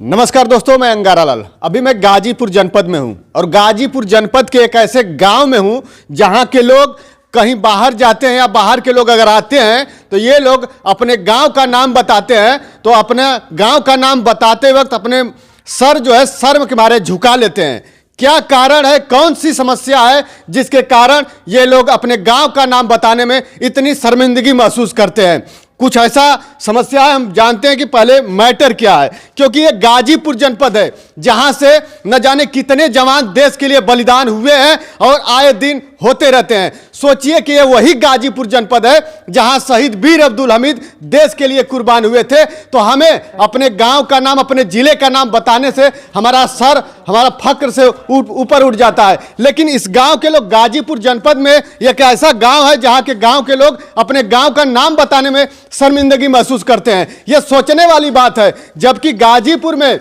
नमस्कार दोस्तों, मैं अंगारा लाल। अभी मैं गाजीपुर जनपद में हूं और गाजीपुर जनपद के एक ऐसे गांव में हूं जहां के लोग कहीं बाहर जाते हैं या बाहर के लोग अगर आते हैं तो ये लोग अपने गांव का नाम बताते हैं, तो अपने गांव का नाम बताते वक्त अपने सर जो है शर्म के मारे झुका लेते हैं। क्या कारण है, कौन सी समस्या है जिसके कारण ये लोग अपने गांव का नाम बताने में इतनी शर्मिंदगी महसूस करते हैं? कुछ ऐसा समस्या है, हम जानते हैं कि पहले मैटर क्या है, क्योंकि ये गाजीपुर जनपद है जहां से न जाने कितने जवान देश के लिए बलिदान हुए हैं और आए दिन होते रहते हैं। सोचिए कि ये वही गाजीपुर जनपद है जहां शहीद वीर अब्दुल हमीद देश के लिए कुर्बान हुए थे। तो हमें अपने गांव का नाम, अपने जिले का नाम बताने से हमारा सर, हमारा फक्र से ऊपर उठ जाता है। लेकिन इस गांव के लोग, गाजीपुर जनपद में एक ऐसा गांव है जहां के गांव के लोग अपने गांव का नाम बताने में शर्मिंदगी महसूस करते हैं। यह सोचने वाली बात है, जबकि गाजीपुर में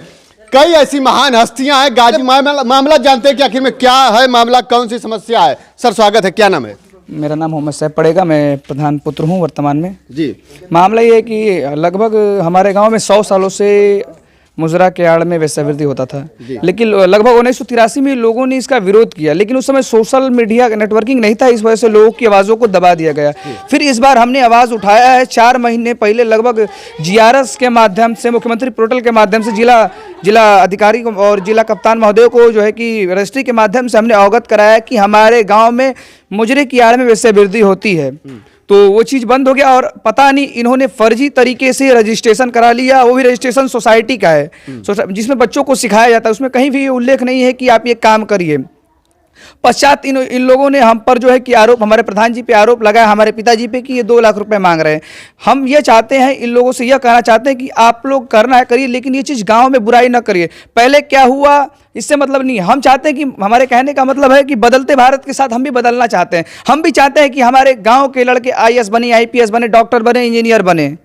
कई ऐसी महान हस्तियां हैं। मामला जानते हैं कि आखिर में क्या है मामला, कौन सी समस्या है? सर स्वागत है, क्या नाम है? मेरा नाम मोहम्मद सैफ पड़ेगा, मैं प्रधान पुत्र हूं वर्तमान में जी। मामला ये है कि लगभग हमारे गांव में 100 सालों से मुजरा के आड़ में वेश्यावृत्ति होता था, लेकिन लगभग 1983 में लोगों ने इसका विरोध किया, लेकिन उस समय सोशल मीडिया नेटवर्किंग नहीं था, इस वजह से लोगों की आवाज़ों को दबा दिया गया। फिर इस बार हमने आवाज़ उठाया है। 4 महीने पहले लगभग GRS के माध्यम से, मुख्यमंत्री पोर्टल के माध्यम से जिला अधिकारी और जिला कप्तान महोदय को जो है कि रजिस्ट्री के माध्यम से हमने अवगत कराया कि हमारे गाँव में मुजरे की आड़ में वेश्यावृत्ति होती है। तो वो चीज़ बंद हो गया और पता नहीं इन्होंने फर्जी तरीके से रजिस्ट्रेशन करा लिया, वो भी रजिस्ट्रेशन सोसाइटी का है, जिसमें बच्चों को सिखाया जाता है। उसमें कहीं भी उल्लेख नहीं है कि आप ये काम करिए। पश्चात इन लोगों ने हम पर जो है कि आरोप, हमारे प्रधान जी पे आरोप लगाया, हमारे पिताजी पे, कि ये 2 लाख रुपए मांग रहे हैं। हम ये चाहते हैं, इन लोगों से यह कहना चाहते हैं कि आप लोग करना है करिए, लेकिन ये चीज़ गांव में बुराई न करिए। पहले क्या हुआ इससे मतलब नहीं। हम चाहते हैं कि, हमारे कहने का मतलब है कि बदलते भारत के साथ हम भी बदलना चाहते हैं। हम भी चाहते हैं कि हमारे गाँव के लड़के IAS बने, IPS बने, डॉक्टर बने, इंजीनियर बने।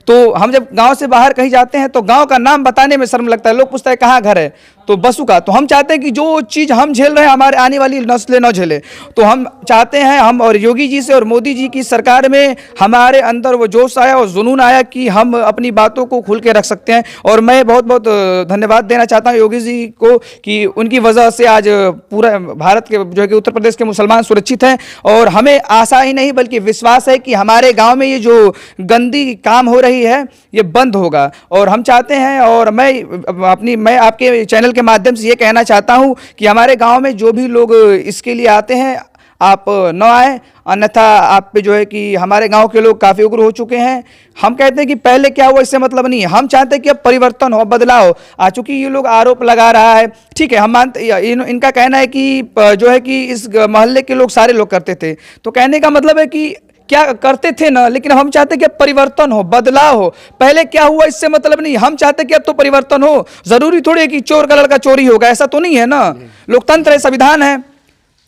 तो हम जब गांव से बाहर कहीं जाते हैं तो गांव का नाम बताने में शर्म लगता है। लोग पूछता है कहाँ घर है, तो बसु का। तो हम चाहते हैं कि जो चीज़ हम झेल रहे हैं हमारे आने वाली नस्लें न झेले। तो हम चाहते हैं, हम और योगी जी से और मोदी जी की सरकार में हमारे अंदर वो जोश आया और जुनून आया कि हम अपनी बातों को खुल के रख सकते हैं। और मैं बहुत बहुत धन्यवाद देना चाहता हूँ योगी जी को कि उनकी वजह से आज पूरा भारत के जो है कि उत्तर प्रदेश के मुसलमान सुरक्षित हैं। और हमें आशा ही नहीं बल्कि विश्वास है कि हमारे गाँव में ये जो गंदी काम हो रही है ये बंद होगा। और हम चाहते हैं, और मैं आपके चैनल के माध्यम से ये कहना चाहता हूं कि हमारे गांव में जो भी लोग इसके लिए आते हैं आप न आए, अन्यथा आप पे जो है कि हमारे गांव के लोग काफ़ी उग्र हो चुके हैं। हम कहते हैं कि पहले क्या हुआ इससे मतलब नहीं है। हम चाहते हैं कि अब परिवर्तन हो, बदलाव आ। चूंकि ये लोग आरोप लगा रहा है, ठीक है, हम मानते, इनका कहना है कि जो है कि इस मोहल्ले के लोग सारे लोग करते थे। तो कहने का मतलब है कि क्या करते थे ना, लेकिन हम चाहते हैं कि अब परिवर्तन हो, बदलाव हो। पहले क्या हुआ इससे मतलब नहीं। हम चाहते हैं कि अब तो परिवर्तन हो। जरूरी थोड़ी है कि चोर का लड़का चोरी होगा, ऐसा तो नहीं है ना। लोकतंत्र है, संविधान है।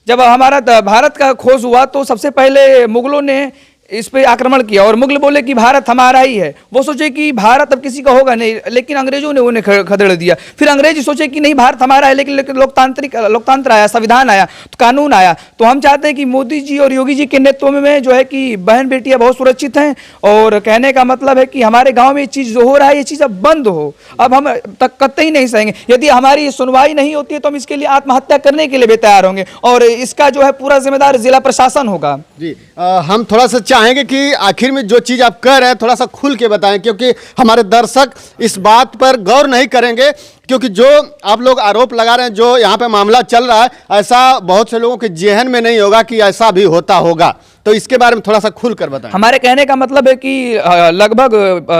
जब हमारा भारत का खोज हुआ तो सबसे पहले मुगलों ने इस पे आक्रमण किया और मुगल बोले कि भारत हमारा ही है। वो सोचे कि भारत अब किसी का होगा नहीं, लेकिन अंग्रेजों ने उन्हें खदेड़ दिया। फिर अंग्रेज सोचे कि नहीं भारत हमारा है, लेकिन लोकतंत्र आया, संविधान आया, तो कानून आया। तो हम चाहते हैं कि मोदी जी और योगी जी के नेतृत्व में जो है कि बहन बेटियां बहुत सुरक्षित हैं। और कहने का मतलब है कि हमारे गाँव में ये चीज़ जो हो रहा है ये चीज़ अब बंद हो। अब हम तक कतई नहीं सहेंगे। यदि हमारी सुनवाई नहीं होती है तो हम इसके लिए आत्महत्या करने के लिए भी तैयार होंगे, और इसका जो है पूरा जिम्मेदार जिला प्रशासन होगा। जी, हम थोड़ा सा चाहेंगे कि आखिर में जो चीज़ आप कह रहे हैं थोड़ा सा खुल के बताएं, क्योंकि हमारे दर्शक इस बात पर गौर नहीं करेंगे। क्योंकि जो आप लोग आरोप लगा रहे हैं, जो यहाँ पे मामला चल रहा है, ऐसा बहुत से लोगों के जेहन में नहीं होगा कि ऐसा भी होता होगा। तो इसके बारे में थोड़ा सा खुल कर बताएं। हमारे कहने का मतलब है कि लगभग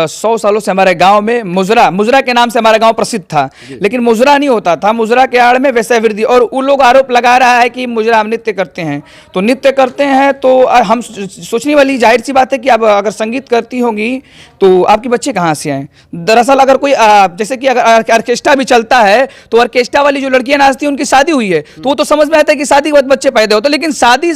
100 सालों से हमारे गांव में मुजरा के नाम से हमारा गांव प्रसिद्ध था, लेकिन मुजरा नहीं होता था। मुजरा के आड़ में वेश्यावृत्ति, और वो लोग आरोप लगा रहा है कि मुजरा हम नृत्य करते हैं। तो नृत्य करते हैं तो हम सोचने वाली जाहिर सी बात है कि आप अगर संगीत करती होंगी तो आपके बच्चे कहाँ से आए। दरअसल अगर कोई जैसे कि अगर ऑर्केस्ट्रा भी चलता है तो ऑर्केस्ट्रा वाली जो लड़कियां नाचती हैं उनकी शादी हुई है, तो वो तो समझ में आता है कि शादी के बाद बच्चे पैदा होते हैं, लेकिन शादी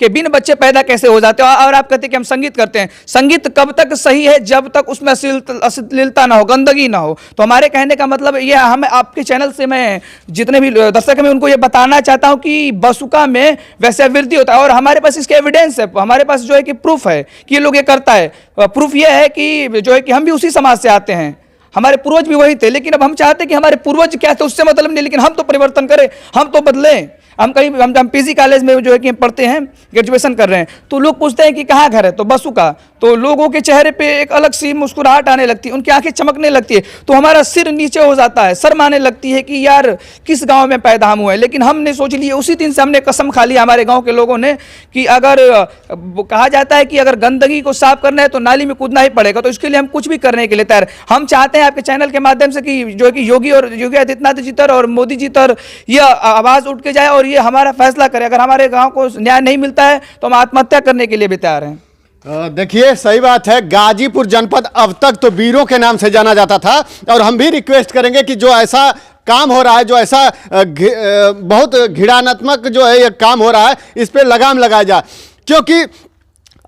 के बिन बच्चे पैदा कैसे हो जाते हैं। और आप कहते हैं कि हम संगीत करते हैं। संगीत कब तक सही है? जब तक उसमें अश्लीलता ना हो, गंदगी ना हो। तो हमारे कहने का मतलब ये, हम आपके चैनल से मैं जितने भी दर्शक हैं उनको ये बताना चाहता हूं कि बसुका में वेश्यावृत्ति होता है, और हमारे पास इसके एविडेंस है, हमारे पास जो है कि प्रूफ है कि ये लोग ये करता है। प्रूफ ये है कि जो है कि हम भी उसी समाज से आते हैं। हमारे पूर्वज भी वही थे, लेकिन अब हम चाहते हैं कि हमारे पूर्वज क्या थे उससे मतलब नहीं, लेकिन हम तो परिवर्तन करें, हम तो बदलें। हम कहीं हम पीजी कॉलेज में जो है कि हम पढ़ते हैं, ग्रेजुएशन कर रहे हैं, तो लोग पूछते हैं कि कहाँ घर है, तो बसु का, तो लोगों के चेहरे पे एक अलग सी मुस्कुराहट आने लगती है, उनकी आंखें चमकने लगती है, तो हमारा सिर नीचे हो जाता है, शर्म आने लगती है कि यार किस गांव में पैदा हम हुए। लेकिन हमने सोच लिया, उसी दिन से हमने कसम खा लिया हमारे गांव के लोगं ने कि अगर कहा जाता है कि अगर गंदगी को साफ करना है तो नाली में कूदना ही पड़ेगा, तो इसके लिए हम कुछ भी करने के लिए तैयार। हम चाहते हैं आपके चैनल के माध्यम से कि जो है कि योगी आदित्यनाथ जी तर और मोदी जी तर यह आवाज उठ के जाए और ये हमारा फैसला करे। अगर हमारे गांव को न्याय नहीं मिलता है तो हम आत्महत्या करने के लिए भी तैयार हैं। देखिए, सही बात है, गाजीपुर जनपद अब तक तो वीरों के नाम से जाना जाता था, और हम भी रिक्वेस्ट करेंगे कि जो ऐसा काम हो रहा है, जो ऐसा बहुत घृणात्मक जो है ये काम हो रहा है, इस पे लगाम लगाया जाए, क्योंकि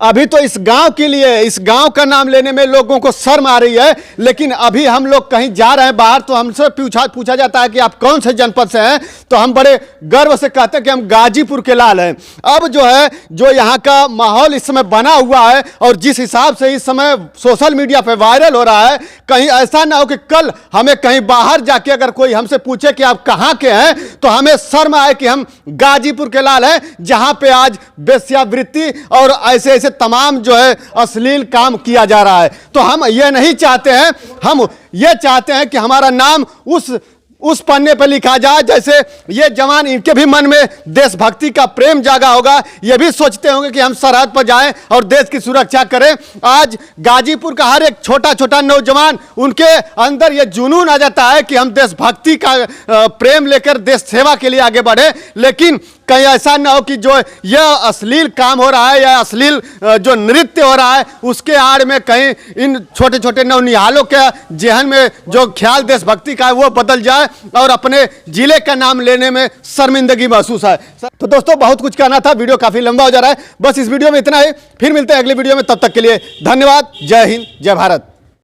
अभी तो इस गांव के लिए, इस गांव का नाम लेने में लोगों को शर्म आ रही है। लेकिन अभी हम लोग कहीं जा रहे हैं बाहर तो हमसे पूछा जाता है कि आप कौन से जनपद से हैं, तो हम बड़े गर्व से कहते हैं कि हम गाजीपुर के लाल हैं। अब जो है, जो यहाँ का माहौल इस समय बना हुआ है और जिस हिसाब से इस समय सोशल मीडिया पे वायरल हो रहा है, कहीं ऐसा ना हो कि कल हमें कहीं बाहर जाके अगर कोई हमसे पूछे कि आप कहाँ के हैं, तो हमें शर्म आए कि हम गाजीपुर के लाल हैं, जहां पे आज वेश्यावृत्ति और ऐसे ऐसे तमाम जो है अश्लील काम किया जा रहा है। तो हम ये नहीं चाहते हैं, हम ये चाहते हैं कि हमारा नाम उस पन्ने पर लिखा जाए जैसे ये जवान, इनके भी मन में देशभक्ति का प्रेम जागा होगा, ये भी सोचते होंगे कि हम सरहद पर जाएं और देश की सुरक्षा करें। आज गाजीपुर का हर एक छोटा छोटा नौजवान, उनके अंदर ये जुनून आ जाता है कि हम देशभक्ति का प्रेम लेकर देश सेवा के लिए आगे बढ़े। लेकिन कहीं ऐसा ना हो कि जो यह अश्लील काम हो रहा है या अश्लील जो नृत्य हो रहा है, उसके आड़ में कहीं इन छोटे छोटे नवनिहालों के जेहन में जो ख्याल देशभक्ति का है वो बदल जाए और अपने जिले का नाम लेने में शर्मिंदगी महसूस है। तो दोस्तों, बहुत कुछ कहना था, वीडियो काफी लंबा हो जा रहा है, बस इस वीडियो में इतना ही। फिर मिलते हैं अगले वीडियो में, तब तक के लिए धन्यवाद। जय हिंद, जय भारत।